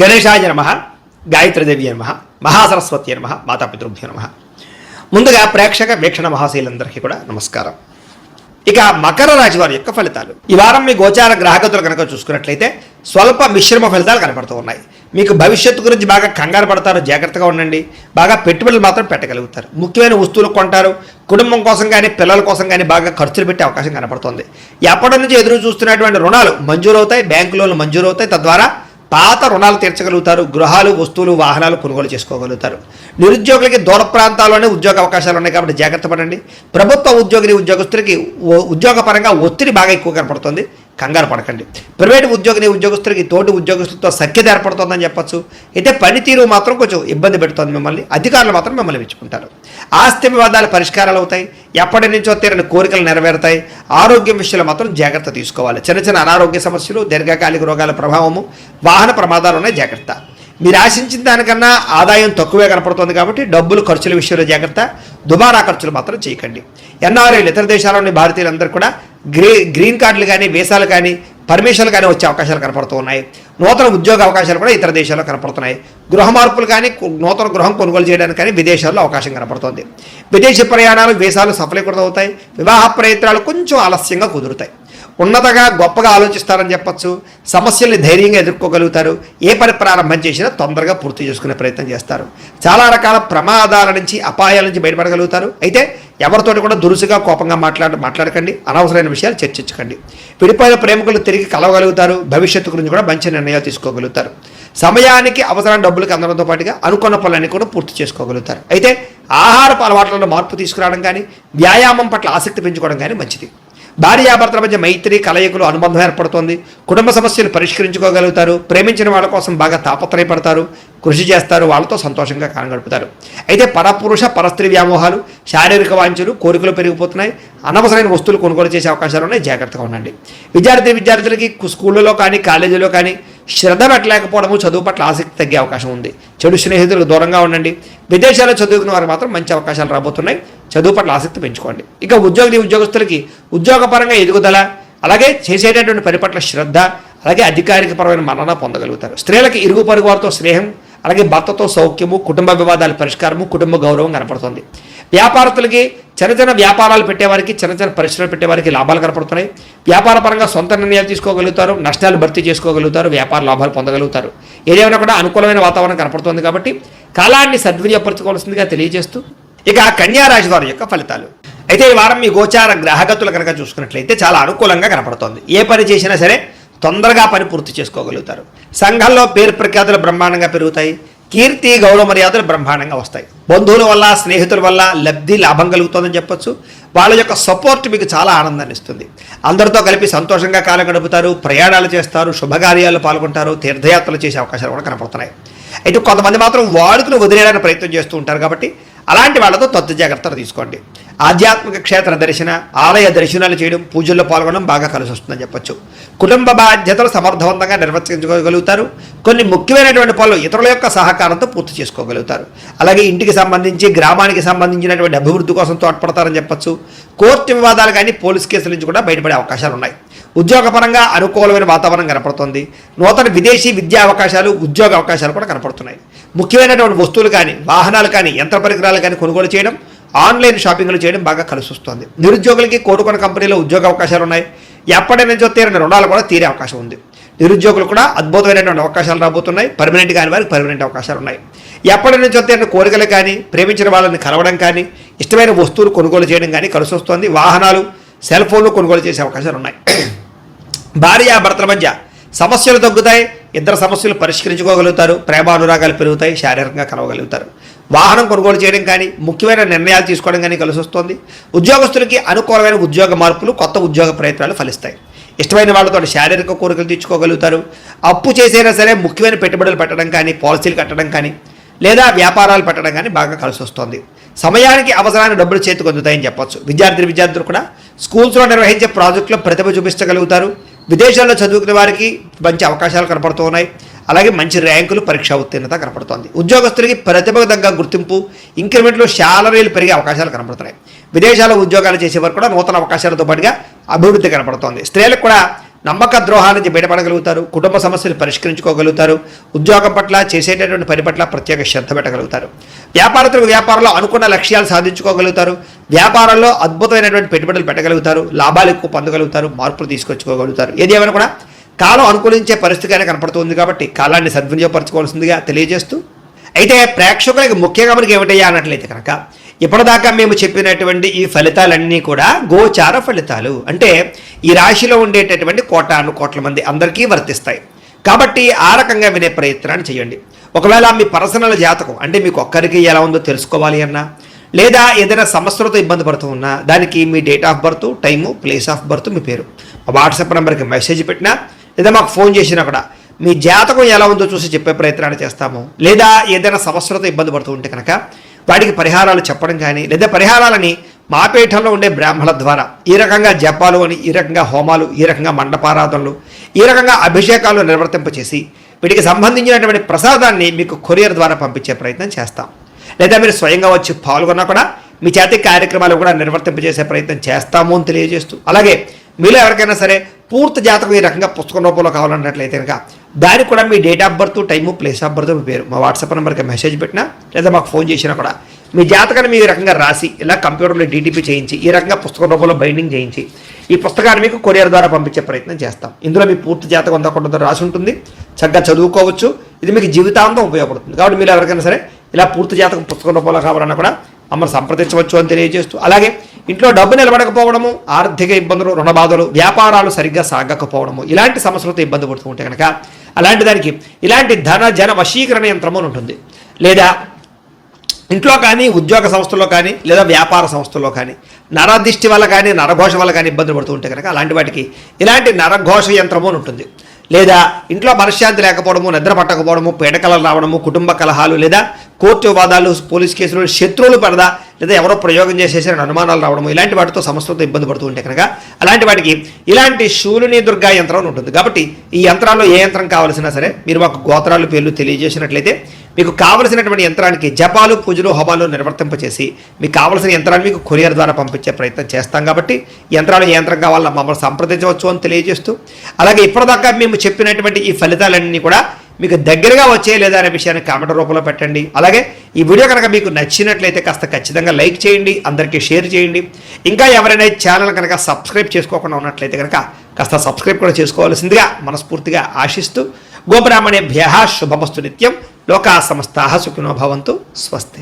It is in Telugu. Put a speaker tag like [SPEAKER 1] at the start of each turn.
[SPEAKER 1] గణేశాయ నమః, గాయత్రీదేవి నమః, మహాసరస్వతి నమః, మాతాపితృభ్యో నమః. ముందుగా ప్రేక్షక వీక్షణ మహాశీలందరికీ కూడా నమస్కారం. ఇక మకర రాశి వారి యొక్క ఫలితాలు. ఈ వారం మీ గోచార గ్రహగతులు కనుక చూసుకున్నట్లయితే స్వల్ప మిశ్రమ ఫలితాలు కనపడుతూ ఉన్నాయి. మీకు భవిష్యత్తు గురించి బాగా కంగారు పడతారు, జాగ్రత్తగా ఉండండి. బాగా పెట్టుబడులు మాత్రం పెట్టగలుగుతారు. ముఖ్యమైన వస్తువులు కొంటారు. కుటుంబం కోసం కానీ పిల్లల కోసం కానీ బాగా ఖర్చులు పెట్టే అవకాశం కనపడుతుంది. ఎప్పటి నుంచి ఎదురు చూస్తున్నటువంటి రుణాలు మంజూరవుతాయి, బ్యాంకు లోన్లు మంజూరవుతాయి. తద్వారా పాత రుణాలు తీర్చగలుగుతారు. గృహాలు, వస్తువులు, వాహనాలు కొనుగోలు చేసుకోగలుగుతారు. నిరుద్యోగులకి దూర ప్రాంతాల్లోనే ఉద్యోగ అవకాశాలు ఉన్నాయి కాబట్టి జాగ్రత్త పడండి. ప్రభుత్వ ఉద్యోగస్తులకి ఉద్యోగపరంగా ఒత్తిడి బాగా ఎక్కువ కనపడుతుంది, కంగారు పడకండి. ప్రైవేటు ఉద్యోగస్తులకి తోటి ఉద్యోగస్తులతో సఖ్యత ఏర్పడుతుందని చెప్పచ్చు. అయితే పనితీరు మాత్రం కొంచెం ఇబ్బంది పెడుతుంది మిమ్మల్ని. అధికారులు మాత్రం మిమ్మల్ని మెచ్చుకుంటారు. ఆస్తి వివాదాలు పరిష్కారాలు అవుతాయి. ఎప్పటి నుంచో తీరని కోరికలు నెరవేరుతాయి. ఆరోగ్యం విషయంలో మాత్రం జాగ్రత్త తీసుకోవాలి. చిన్న చిన్న అనారోగ్య సమస్యలు, దీర్ఘకాలిక రోగాల ప్రభావము, వాహన ప్రమాదాలు ఉన్నాయి, జాగ్రత్త. మీరు ఆశించిన దానికన్నా ఆదాయం తక్కువే కనపడుతుంది కాబట్టి డబ్బులు ఖర్చుల విషయంలో జాగ్రత్త. దుబారా ఖర్చులు మాత్రం చేయకండి. ఎన్ఆర్ఐలు, ఇతర దేశాల్లోని భారతీయులందరూ కూడా గ్రీన్ కార్డులు కానీ, వీసాలు కానీ, పర్మిషన్లు కానీ వచ్చే అవకాశాలు కనపడుతూ ఉన్నాయి. నూతన ఉద్యోగ అవకాశాలు కూడా ఇతర దేశాల్లో కనపడుతున్నాయి. గృహ మార్పులు కానీ, నూతన గృహం కొనుగోలు చేయడానికి కానీ విదేశాల్లో అవకాశం కనపడుతుంది. విదేశీ ప్రయాణాలు, వీసాలు సఫలీకృతం అవుతాయి. వివాహ ప్రయత్నాలు కొంచెం ఆలస్యంగా కుదురుతాయి. ఉన్నతగా గొప్పగా ఆలోచిస్తారని చెప్పచ్చు. సమస్యల్ని ధైర్యంగా ఎదుర్కోగలుగుతారు. ఏ పని ప్రారంభం చేసినా తొందరగా పూర్తి చేసుకునే ప్రయత్నం చేస్తారు. చాలా రకాల ప్రమాదాల నుంచి, అపాయాల నుంచి బయటపడగలుగుతారు. అయితే ఎవరితోటి కూడా దురుసుగా కోపంగా మాట్లాడకండి. అనవసరమైన విషయాలు చర్చించకండి. విడిపోయిన ప్రేమికులు తిరిగి కలవగలుగుతారు. భవిష్యత్తు గురించి కూడా మంచి నిర్ణయాలు తీసుకోగలుగుతారు. సమయానికి అవసరం డబ్బులకి అందడంతో పాటుగా అనుకున్న పనులన్నీ కూడా పూర్తి చేసుకోగలుగుతారు. అయితే ఆహారపు అలవాట్లలో మార్పు తీసుకురావడం కానీ, వ్యాయామం పట్ల ఆసక్తి పెంచుకోవడం కానీ మంచిది. భార్యాభర్తల మధ్య మైత్రి, కలయికలు, అనుబంధం ఏర్పడుతుంది. కుటుంబ సమస్యలు పరిష్కరించుకోగలుగుతారు. ప్రేమించిన వాళ్ళ కోసం బాగా తాపత్రయపడతారు, కృషి చేస్తారు. వాళ్ళతో సంతోషంగా కాలం గడుపుతారు. అయితే పరపురుష పరస్త్రీ వ్యామోహాలు, శారీరక వాంఛలు, కోరికలు పెరిగిపోతున్నాయి. అనవసరమైన వస్తువులు కొనుగోలు చేసే అవకాశాలు ఉన్నాయి, జాగ్రత్తగా ఉండండి. విద్యార్థులకి స్కూళ్ళలో కానీ, కాలేజీలో కానీ శ్రద్ధ పెట్టలేకపోవడము, చదువు పట్ల ఆసక్తి తగ్గే అవకాశం ఉంది. చెడు స్నేహితులకు దూరంగా ఉండండి. విదేశాల్లో చదువుకున్న వారికి మాత్రం మంచి అవకాశాలు రాబోతున్నాయి. చదువు పట్ల ఆసక్తి పెంచుకోండి. ఇక ఉద్యోగస్తులకి ఉద్యోగపరంగా ఎదుగుదల, అలాగే చేసేటటువంటి పని పట్ల శ్రద్ధ, అలాగే అధికారికపరమైన మన్నన పొందగలుగుతారు. స్త్రీలకి ఇరుగు పొరుగు వారితో స్నేహం, అలాగే భర్తతో సౌఖ్యము, కుటుంబ వివాదాల పరిష్కారము, కుటుంబ గౌరవం కనపడుతుంది. వ్యాపారస్తులకి చిన్న చిన్న వ్యాపారాలు పెట్టేవారికి, చిన్న చిన్న పరిశ్రమలు పెట్టేవారికి లాభాలు కనపడుతున్నాయి. వ్యాపార పరంగా సొంత నిర్ణయాలు తీసుకోగలుగుతారు. నష్టాలు భర్తీ చేసుకోగలుగుతారు. వ్యాపార లాభాలు పొందగలుగుతారు. ఏదేమైనా కూడా అనుకూలమైన వాతావరణం కనపడుతుంది కాబట్టి కాలాన్ని సద్వినియోగపరచుకోవాల్సిందిగా తెలియజేస్తూ ఇక కన్యా రాశి వారి యొక్క ఫలితాలు. అయితే ఈ వారం మీ గోచార గ్రహగతులు కనుక చూసుకున్నట్లయితే చాలా అనుకూలంగా కనపడుతోంది. ఏ పని చేసినా సరే తొందరగా పని పూర్తి చేసుకోగలుగుతారు. సంఘంలో పేరు ప్రఖ్యాతులు బ్రహ్మాండంగా పెరుగుతాయి. కీర్తి, గౌరవ మర్యాదలు బ్రహ్మాండంగా వస్తాయి. బంధువుల వల్ల, స్నేహితుల వల్ల లాభం కలుగుతుందని చెప్పొచ్చు. వాళ్ళ యొక్క సపోర్ట్ మీకు చాలా ఆనందాన్ని ఇస్తుంది. అందరితో కలిపి సంతోషంగా కాలం గడుపుతారు. ప్రయాణాలు చేస్తారు. శుభకార్యాలు పాల్గొంటారు. తీర్థయాత్రలు చేసే అవకాశాలు కూడా కనపడుతున్నాయి. అయితే కొంతమంది మాత్రం వాడుకుని వదిలేయడానికి ప్రయత్నం చేస్తూ ఉంటారు కాబట్టి అలాంటి వాళ్ళతో తొత్తు జాగ్రత్తలు తీసుకోండి. ఆధ్యాత్మిక క్షేత్ర దర్శన, ఆలయ దర్శనాలు చేయడం, పూజల్లో పాల్గొనడం బాగా కలిసి వస్తుందని చెప్పొచ్చు. కుటుంబ బాధ్యతలు సమర్థవంతంగా నిర్వర్తించుకోగలుగుతారు. కొన్ని ముఖ్యమైనటువంటి పనులు ఇతరుల యొక్క సహకారంతో పూర్తి చేసుకోగలుగుతారు. అలాగే ఇంటికి సంబంధించి, గ్రామానికి సంబంధించినటువంటి అభివృద్ధి కోసం తోడ్పడతారని చెప్పొచ్చు. కోర్టు వివాదాలు కానీ, పోలీస్ కేసుల నుంచి కూడా బయటపడే అవకాశాలు ఉన్నాయి. ఉద్యోగపరంగా అనుకూలమైన వాతావరణం కనపడుతుంది. నూతన విదేశీ విద్యా అవకాశాలు, ఉద్యోగ అవకాశాలు కూడా కనపడుతున్నాయి. ముఖ్యమైనటువంటి వస్తువులు కానీ, వాహనాలు కానీ, యంత్ర పరికరాలు కానీ కొనుగోలు చేయడం, ఆన్లైన్ షాపింగ్లు చేయడం బాగా కలిసి వస్తుంది. నిరుద్యోగులకి కోరుకున్న కంపెనీలో ఉద్యోగ అవకాశాలు ఉన్నాయి. ఎప్పటి నుంచో తీరిన రుణాలు కూడా తీరే అవకాశం ఉంది. నిరుద్యోగులు కూడా అద్భుతమైనటువంటి అవకాశాలు రాబోతున్నాయి. పర్మనెంట్ కాని వారికి పర్మనెంట్ అవకాశాలు ఉన్నాయి. ఎప్పటి నుంచో తీరిన కోరికలు కానీ, ప్రేమించిన వాళ్ళని కలవడం కానీ, ఇష్టమైన వస్తువులు కొనుగోలు చేయడం కానీ కలిసి వస్తుంది. వాహనాలు, సెల్ ఫోన్లు కొనుగోలు చేసే అవకాశాలు ఉన్నాయి. భార్యాభర్తల మధ్య సమస్యలు తగ్గుతాయి. ఇద్దరు సమస్యలు పరిష్కరించుకోగలుగుతారు. ప్రేమానురాగాలు పెరుగుతాయి. శారీరకంగా కలవగలుగుతారు. వాహనం కొనుగోలు చేయడం కానీ, ముఖ్యమైన నిర్ణయాలు తీసుకోవడం కానీ కలిసి వస్తుంది. ఉద్యోగస్తులకి అనుకూలమైన ఉద్యోగ మార్పులు, కొత్త ఉద్యోగ ప్రయత్నాలు ఫలిస్తాయి. ఇష్టమైన వాళ్ళతో శారీరక కోరికలు తీర్చుకోగలుగుతారు. అప్పు చేసైనా సరే ముఖ్యమైన పెట్టుబడులు పెట్టడం కానీ, పాలసీలు కట్టడం కానీ, లేదా వ్యాపారాలు పెట్టడం కానీ బాగా కలిసి వస్తుంది. సమయానికి అవసరమైన డబ్బులు చేతికి అందుతాయని చెప్పొచ్చు. విద్యార్థులు కూడా స్కూల్స్లో నిర్వహించే ప్రాజెక్టులో ప్రతిభ చూపించగలుగుతారు. విదేశాల్లో చదువుకునే వారికి మంచి అవకాశాలు కనపడుతూ ఉన్నాయి. అలాగే మంచి ర్యాంకులు, పరీక్షా ఉత్తీర్ణత కనపడుతోంది. ఉద్యోగస్తులకి ప్రతిభకు తగ్గ గుర్తింపు, ఇంక్రిమెంట్లు, శాలరీలు పెరిగే అవకాశాలు కనపడుతున్నాయి. విదేశాల్లో ఉద్యోగాలు చేసేవారు కూడా నూతన అవకాశాలతో పాటుగా అభివృద్ధి కనపడుతోంది. స్త్రీలకు కూడా నమ్మక ద్రోహాల నుంచి బయటపడగలుగుతారు, కుటుంబ సమస్యలు పరిష్కరించుకోగలుగుతారు, ఉద్యోగం పట్ల చేసేటటువంటి పని పట్ల ప్రత్యేక శ్రద్ధ పెట్టగలుగుతారు, వ్యాపారస్తులకు వ్యాపారంలో అనుకున్న లక్ష్యాలు సాధించుకోగలుగుతారు, వ్యాపారంలో అద్భుతమైనటువంటి పెట్టుబడులు పెట్టగలుగుతారు, లాభాలు ఎక్కువ పొందగలుగుతారు, మార్పులు తీసుకొచ్చుకోగలుగుతారు. ఏది ఏమైనా కూడా కాలం అనుకూలించే పరిస్థితిగానే కనపడుతుంది కాబట్టి కాలాన్ని సద్వినియోగపరచుకోవాల్సిందిగా తెలియజేస్తూ, అయితే ప్రేక్షకులకి ముఖ్యంగా మనకి ఏమిటయ్యా అన్నట్లయితే కనుక ఇప్పటిదాకా మేము చెప్పినటువంటి ఈ ఫలితాలన్నీ కూడా గోచార ఫలితాలు, అంటే ఈ రాశిలో ఉండేటటువంటి కోటాను కోట్ల మంది అందరికీ వర్తిస్తాయి. కాబట్టి ఆ రకంగా వినే ప్రయత్నాన్ని చేయండి. ఒకవేళ మీ పర్సనల్ జాతకం అంటే మీకు ఒక్కరికి ఎలా ఉందో తెలుసుకోవాలి అన్నా, లేదా ఏదైనా సమస్యలతో ఇబ్బంది పడుతూ ఉన్నా దానికి మీ date of birth, time, place of birth, మీ పేరు వాట్సాప్ నెంబర్కి మెసేజ్ పెట్టినా లేదా మాకు ఫోన్ చేసినా కూడా మీ జాతకం ఎలా ఉందో చూసి చెప్పే ప్రయత్నాన్ని చేస్తాము. లేదా ఏదైనా సమస్యలతో ఇబ్బంది పడుతూ ఉంటే కనుక వాటికి పరిహారాలు చెప్పడం కానీ, లేదా పరిహారాలని మా పీఠంలో ఉండే బ్రాహ్మణుల ద్వారా ఈ రకంగా జపాలు అని, ఈ రకంగా హోమాలు, ఈ రకంగా మండపారాధనలు, ఈ రకంగా అభిషేకాలు నిర్వర్తింపచేసి వీటికి సంబంధించినటువంటి ప్రసాదాన్ని మీకు కొరియర్ ద్వారా పంపించే ప్రయత్నం చేస్తాం. లేదా మీరు స్వయంగా వచ్చి పాల్గొన్నా కూడా మీ చేతి కార్యక్రమాలు కూడా నిర్వర్తింపజేసే ప్రయత్నం చేస్తాము అని తెలియజేస్తూ, అలాగే మీలో ఎవరికైనా సరే పూర్తి జాతకం ఈ రకంగా పుస్తకం రూపంలో కావాలన్నట్లయితే కనుక దానికి కూడా మీ date of birth, time, place of birth, మీ పేరు మా వాట్సాప్ నెంబర్కి మెసేజ్ పెట్టినా లేదా మాకు ఫోన్ చేసినా కూడా మీ జాతకాన్ని మీ రకంగా రాసి ఇలా కంప్యూటర్లో డీటీపీ చేయించి ఈ రకంగా పుస్తకం రూపంలో బైండింగ్ చేయించి ఈ పుస్తకాన్ని మీకు కొరియర్ ద్వారా పంపించే ప్రయత్నం చేస్తాం. ఇందులో మీ పూర్తి జాతకం అంతా కూడా రాసి ఉంటుంది, చక్కగా చదువుకోవచ్చు. ఇది మీకు జీవితాంతం ఉపయోగపడుతుంది. కాబట్టి మీరు ఎవరికైనా సరే ఇలా పూర్తి జాతకం పుస్తకం రూపంలో కావాలన్నా కూడా మమ్మల్ని సంప్రదించవచ్చు అని తెలియజేస్తూ, అలాగే ఇంట్లో డబ్బు నిలబడకపోవడము, ఆర్థిక ఇబ్బందులు, రుణబాధలు, వ్యాపారాలు సరిగ్గా సాగకపోవడము, ఇలాంటి సమస్యలతో ఇబ్బంది పడుతూ ఉంటే కనుక అలాంటి దానికి ఇలాంటి ధన జన వశీకరణ యంత్రము ఉంటుంది. లేదా ఇంట్లో కానీ, ఉద్యోగ సంస్థల్లో కానీ, లేదా వ్యాపార సంస్థల్లో కానీ నరదిష్టి వల్ల కానీ, నరఘోష వల్ల కానీ ఇబ్బందులు పడుతూ ఉంటే కనుక అలాంటి వాటికి ఇలాంటి నరఘోష యంత్రము ఉంటుంది. లేదా ఇంట్లో మనశ్శాంతి లేకపోవడము, నిద్ర పట్టకపోవడము, పీడకలలు రావడము, కుటుంబ కలహాలు, లేదా కోర్టు వివాదాలు, పోలీస్ కేసులు, శత్రువులు పడదా, లేదా ఎవరో ప్రయోగం చేసేసిన అనుమానాలు రావడము, ఇలాంటి వాటితో సమస్యలతో ఇబ్బంది పడుతూ ఉంటే కనుక అలాంటి వాటికి ఇలాంటి శూలిని దుర్గా యంత్రం ఉంటుంది. కాబట్టి ఈ యంత్రాల్లో ఏ యంత్రం కావాల్సినా సరే మీరు మాకు గోత్రాలు, పేర్లు తెలియజేసినట్లయితే మీకు కావలసినటువంటి యంత్రానికి జపాలు, పూజలు, హోమాలు నిర్వర్తింపచేసి మీకు కావలసిన యంత్రాన్ని మీకు కొరియర్ ద్వారా పంపించే ప్రయత్నం చేస్తాం. కాబట్టి యంత్రాలు ఏ యంత్రం కావాలో మమ్మల్ని సంప్రదించవచ్చు అని తెలియజేస్తూ, అలాగే ఇప్పటిదాకా మేము చెప్పినటువంటి ఈ ఫలితాలన్నీ కూడా మీకు దగ్గరగా వచ్చే లేదా అనే విషయాన్ని కామెంట్ రూపంలో పెట్టండి. అలాగే ఈ వీడియో కనుక మీకు నచ్చినట్లయితే కాస్త ఖచ్చితంగా లైక్ చేయండి, అందరికీ షేర్ చేయండి. ఇంకా ఎవరైనా ఛానల్ కనుక సబ్స్క్రైబ్ చేసుకోకుండా ఉన్నట్లయితే కనుక కాస్త సబ్స్క్రైబ్ కూడా చేసుకోవాల్సిందిగా మనస్ఫూర్తిగా ఆశిస్తూ, గోబ్రాహ్మణేభ్యః శుభమస్తు నిత్యం, లోకా సమస్తాః సుఖినో భవంతు, స్వస్తి.